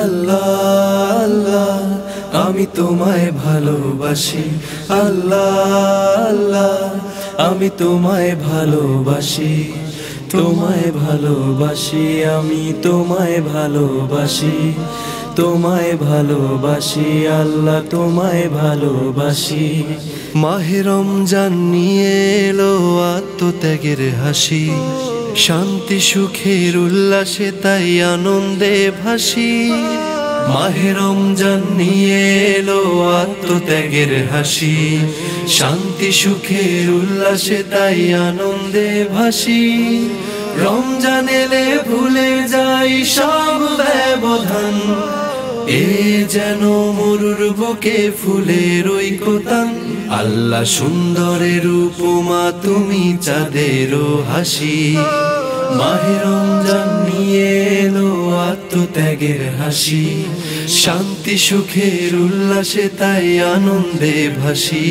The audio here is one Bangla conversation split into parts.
আল্লাহ আল্লাহ আমি তোমায় ভালোবাসি আল্লাহ আল্লাহ আমি তোমায় ভালোবাসি তোমায় ভালোবাসি আমি তোমায় ভালোবাসি তোমায় ভালোবাসি আল্লাহ তোমায় ভালোবাসি মাহে রমজান নিয়ে এলো আত্মত্যাগের হাসি শান্তি সুখের উল্লাসে তাই আনন্দে ভাসি মাহে রমজান নিয়ে এলো আত্মত্যাগের হাসি শান্তি সুখের উল্লাসে তাই আনন্দে ভাসি রমজান এলে ভুলে যাই সব ব্যবধান এ যেন মরুর বুকে ফুলের ঐকতান আল্লাহ সুন্দরের উপমা তুমি চাঁদেরও হাসি মাহে রমজান নিয়ে এলো আত্মত্যাগের হাসি শান্তি সুখের উল্লাসে তাই আনন্দে ভাসি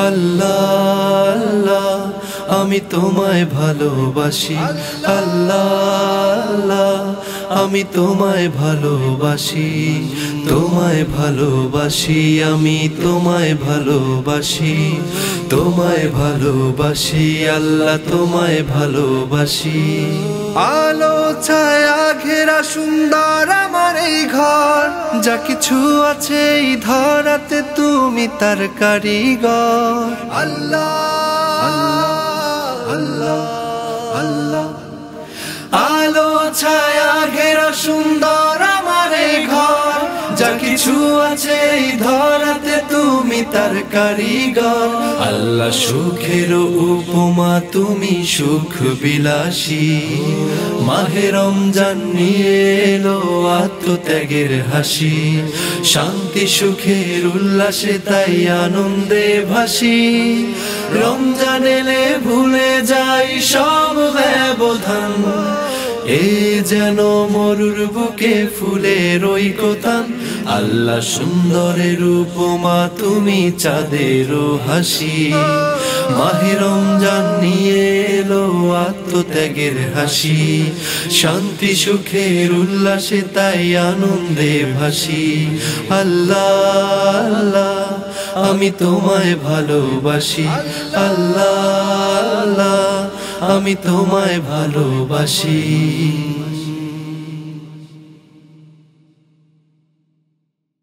আল্লাহ আল্লাহ আমি তোমায় ভালোবাসি আল্লাহ আল্লাহ আমি তোমায় ভালোবাসি তোমায় ভালোবাসি আমি তোমায় ভালোবাসি তোমায় ভালোবাসি আল্লাহ তোমায় ভালোবাসি আলো ছায়া ঘেরা সুন্দর আমার এই ঘর যা কিছু আছে এই ধরাতে তুমি তার কারিগর আল্লাহ আল্লাহ আল্লাহ আলো ছায়া ঘেরা সুন্দর আমার এই ঘর যা কিছু আছে এই ধরাতে তুমি তার কারিগর আল্লাহ সুখের উপমা তুমি সুখ বিলাসী মাহে রমজান নিয়ে এলো আত্মত্যাগের হাসি শান্তি সুখের উল্লাসে তাই আনন্দে ভাসি রমজান এলে ভুলে যাই সব ব্যবধান এ যেন মরুর বুকে ফুলের ঐকতান আল্লাহ সুন্দরের উপমা তুমি চাঁদেরও হাসি মাহে রমজান নিয়ে এলো আত্মত্যাগের হাসি শান্তি সুখের উল্লাসে তাই আনন্দে ভাসি আল্লাহ আল্লাহ আমি তোমায় ভালোবাসি আল্লাহ আল্লাহ আমি তোমায় ভালোবাসি।